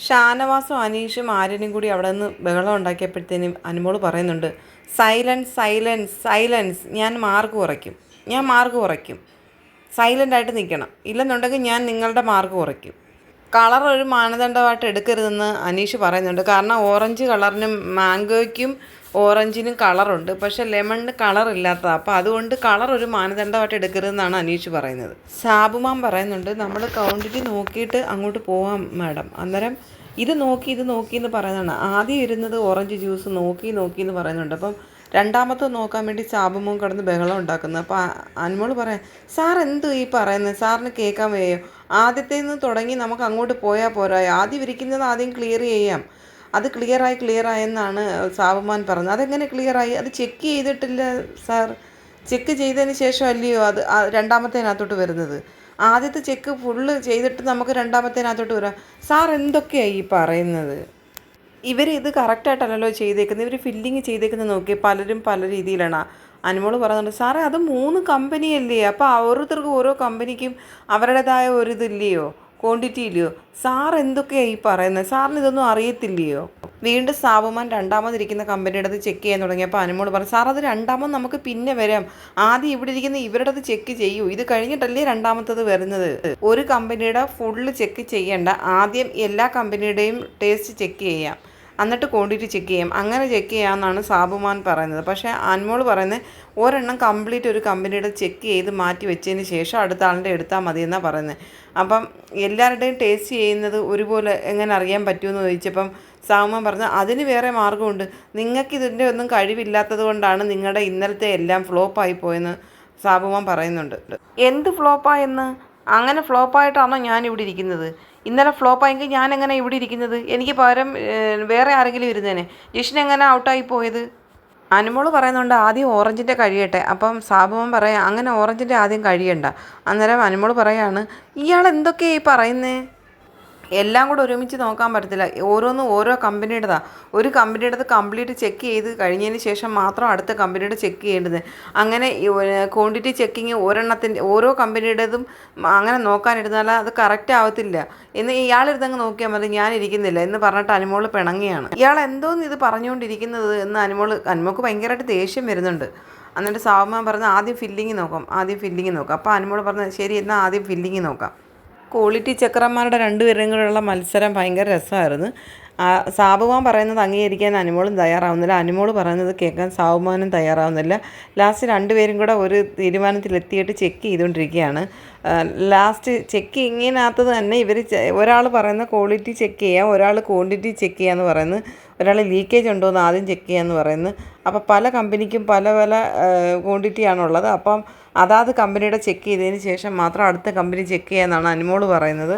ഷാനവാസും അനീഷും ആര്യനും കൂടി അവിടെ നിന്ന് ബഹളം ഉണ്ടാക്കിയപ്പോഴത്തേനും അനുമോൾ പറയുന്നുണ്ട്, സൈലൻസ് സൈലൻസ് സൈലൻസ്, ഞാൻ മാർക്ക് കുറയ്ക്കും, സൈലൻ്റായിട്ട് നിൽക്കണം, ഇല്ലെന്നുണ്ടെങ്കിൽ ഞാൻ നിങ്ങളുടെ മാർക്ക് കുറയ്ക്കും. കളർ ഒരു മാനദണ്ഡമായിട്ട് എടുക്കരുതെന്ന് അനീഷ് പറയുന്നുണ്ട്. കാരണം ഓറഞ്ച് കളറിനും മാംഗോയ്ക്കും ഓറഞ്ചിനും കളറുണ്ട്, പക്ഷേ ലെമണിന് കളറില്ലാത്തതാണ്. അപ്പോൾ അതുകൊണ്ട് കളർ ഒരു മാനദണ്ഡമായിട്ട് എടുക്കരുതെന്നാണ് അനീഷ് പറയുന്നത്. സാബുമാൻ പറയുന്നുണ്ട്, നമ്മൾ ക്വാണ്ടിറ്റി നോക്കിയിട്ട് അങ്ങോട്ട് പോവാം മാഡം. അന്നേരം ഇത് നോക്കി എന്ന് പറയുന്നതാണ്. ആദ്യം ഇരുന്നത് ഓറഞ്ച് ജ്യൂസ് നോക്കി എന്ന് പറയുന്നുണ്ട്. അപ്പം രണ്ടാമത്തെ നോക്കാൻ വേണ്ടി സാബുമോൻ കിടന്ന് ബഹളം ഉണ്ടാക്കുന്നത്. അപ്പോൾ അനുമോൾ പറയാം, സാർ എന്തു ഈ പറയുന്നത്, സാറിന് കേൾക്കാൻ വയ്യോ? ആദ്യത്തേന്ന് തുടങ്ങി നമുക്ക് അങ്ങോട്ട് പോയാൽ പോരായോ? ആദ്യം ഇരിക്കുന്നത് ആദ്യം ക്ലിയർ ചെയ്യാം. അത് ക്ലിയറായെന്നാണ് സാബുമാൻ പറഞ്ഞത്. അതെങ്ങനെ ക്ലിയറായി? അത് ചെക്ക് ചെയ്തിട്ടില്ല സാർ. ചെക്ക് ചെയ്തതിന് ശേഷം അല്ലയോ അത് രണ്ടാമത്തേനകത്തോട്ട് വരുന്നത്. ആദ്യത്തെ ചെക്ക് ഫുള്ള് ചെയ്തിട്ട് നമുക്ക് രണ്ടാമത്തേനകത്തോട്ട് വരാം. സാർ എന്തൊക്കെയാണ് ഈ പറയുന്നത്? ഇവർ ഇത് കറക്റ്റായിട്ടല്ലല്ലോ ചെയ്തേക്കുന്നത്. ഇവർ ഫില്ലിങ് ചെയ്തേക്കുന്നത് നോക്കി പലരും പല രീതിയിലാണ്. അനുമോൾ പറയുന്നുണ്ട്, സാറേ അത് 3 കമ്പനിയല്ലേ, അപ്പോൾ ഓരോരുത്തർക്കും ഓരോ കമ്പനിക്കും അവരുടേതായ ഒരിതില്ലയോ, ക്വാണ്ടിറ്റി ഇല്ലയോ? സാർ എന്തൊക്കെയാണ് ഈ പറയുന്നത്? സാറിന് ഇതൊന്നും അറിയത്തില്ലയോ? വീണ്ടും സാബുമാൻ രണ്ടാമതിരിക്കുന്ന കമ്പനിയുടെ ചെക്ക് ചെയ്യാൻ തുടങ്ങിയപ്പോൾ അനുമോൾ പറഞ്ഞു, സാർ അത് രണ്ടാമത് നമുക്ക് പിന്നെ വരാം, ആദ്യം ഇവിടെ ഇരിക്കുന്ന ഇവരുടെ ചെക്ക് ചെയ്യൂ, ഇത് കഴിഞ്ഞിട്ടല്ലേ രണ്ടാമത്തത് വരുന്നത്. ഒരു കമ്പനിയുടെ ഫുള്ള് ചെക്ക് ചെയ്യേണ്ട, ആദ്യം എല്ലാ കമ്പനിയുടെയും ടേസ്റ്റ് ചെക്ക് ചെയ്യാം, എന്നിട്ട് ക്വാണ്ടിറ്റി ചെക്ക് ചെയ്യാം, അങ്ങനെ ചെക്ക് ചെയ്യാമെന്നാണ് സാബുമാൻ പറയുന്നത്. പക്ഷേ അനുമോൾ പറയുന്നത് ഒരെണ്ണം കംപ്ലീറ്റ് ഒരു കമ്പനിയുടെ ചെക്ക് ചെയ്ത് മാറ്റി വെച്ചതിന് ശേഷം അടുത്ത ആളിൻ്റെ എടുത്താൽ മതി എന്നാണ് പറയുന്നത്. അപ്പം എല്ലാവരുടെയും ടേസ്റ്റ് ചെയ്യുന്നത് ഒരുപോലെ എങ്ങനെ അറിയാൻ പറ്റുമെന്ന് ചോദിച്ചപ്പം സാബുമാൻ പറഞ്ഞു, അതിന് വേറെ മാർഗ്ഗമുണ്ട്, നിങ്ങൾക്ക് ഇതിൻ്റെ ഒന്നും കഴിവില്ലാത്തത് കൊണ്ടാണ് നിങ്ങളുടെ ഇന്നലത്തെ എല്ലാം ഫ്ലോപ്പായി പോയെന്ന് സാബുമാൻ പറയുന്നുണ്ട്. എന്ത് ഫ്ലോപ്പായെന്ന്? അങ്ങനെ ഫ്ലോപ്പായിട്ടാണോ ഞാനിവിടെ ഇരിക്കുന്നത്? ഇന്നലെ ഫ്ലോപ്പായെങ്കിൽ ഞാൻ എങ്ങനെ ഇവിടെ ഇരിക്കുന്നത്? എനിക്ക് പകരം വേറെ ആരെങ്കിലും ഇരുന്നേനെ. ജിഷ്ണ എങ്ങനെ ഔട്ടായി പോയത്? അനുമോൾ പറയുന്നുണ്ട്, ആദ്യം ഓറഞ്ചിൻ്റെ കഴിയട്ടെ. അപ്പം സാബുമാൻ പറയാം, അങ്ങനെ ഓറഞ്ചിൻ്റെ ആദ്യം കഴിയണ്ട. അന്നേരം അനുമോൾ പറയാണ്, ഇയാൾ എന്തൊക്കെയാണ് ഈ പറയുന്നേ? എല്ലാം കൂടെ ഒരുമിച്ച് നോക്കാൻ പറ്റത്തില്ല, ഓരോന്നും ഓരോ കമ്പനിയുടേതാണ്. ഒരു കമ്പനിയുടേത് കംപ്ലീറ്റ് ചെക്ക് ചെയ്ത് കഴിഞ്ഞതിന് ശേഷം മാത്രം അടുത്ത കമ്പനിയുടെ ചെക്ക് ചെയ്യേണ്ടത്. അങ്ങനെ ക്വാണ്ടിറ്റി ചെക്കിങ് ഓരോ കമ്പനിയുടേതും അങ്ങനെ നോക്കാനിരുന്നാൽ അത് കറക്റ്റ് ആവത്തില്ല എന്ന് ഇയാളിരുന്നങ്ങ് നോക്കിയാൽ മതി, ഞാനിരിക്കുന്നില്ല എന്ന് പറഞ്ഞിട്ട് അനുമോൾ പിണങ്ങിയാണ്. ഇയാൾ എന്തോന്ന് ഇത് പറഞ്ഞുകൊണ്ടിരിക്കുന്നത് എന്ന് അനുമോൾക്ക് ഭയങ്കരമായിട്ട് ദേഷ്യം വരുന്നുണ്ട്. എന്നിട്ട് സാബുമാൻ പറഞ്ഞ് ആദ്യം ഫില്ലിങ് നോക്കാം. അപ്പോൾ അനുമോൾ പറഞ്ഞ് ശരി, എന്നാൽ ആദ്യം ഫില്ലിങ് നോക്കാം. ക്വാളിറ്റി ചെക്കർമാരുടെ രണ്ടുപേരും കൂടെയുള്ള മത്സരം ഭയങ്കര രസമായിരുന്നു. സാബുമാൻ പറയുന്നത് അംഗീകരിക്കാൻ അനുമോളും തയ്യാറാവുന്നില്ല, അനുമോൾ പറയുന്നത് കേൾക്കാൻ സാബുമാനും തയ്യാറാവുന്നില്ല. ലാസ്റ്റ് രണ്ടുപേരും കൂടെ ഒരു തീരുമാനത്തിലെത്തിയിട്ട് ചെക്ക് ചെയ്തുകൊണ്ടിരിക്കുകയാണ്. ലാസ്റ്റ് ചെക്കിങ്ങിനകത്ത് തന്നെ ഇവർ ഒരാൾ പറയുന്ന ക്വാളിറ്റി ചെക്ക് ചെയ്യാം, ഒരാൾ ക്വാണ്ടിറ്റി ചെക്ക് ചെയ്യാമെന്ന് പറയുന്നു, ഒരാൾ ലീക്കേജ് ഉണ്ടോ എന്ന് ആദ്യം ചെക്ക് ചെയ്യാമെന്ന് പറയുന്നു. അപ്പോൾ പല കമ്പനിക്കും പല ക്വാണ്ടിറ്റിയാണുള്ളത്. അപ്പം അതാത് കമ്പനിയുടെ ചെക്ക് ചെയ്തതിന് ശേഷം മാത്രം അടുത്ത കമ്പനി ചെക്ക് ചെയ്യാമെന്നാണ് അനുമോൾ പറയുന്നത്.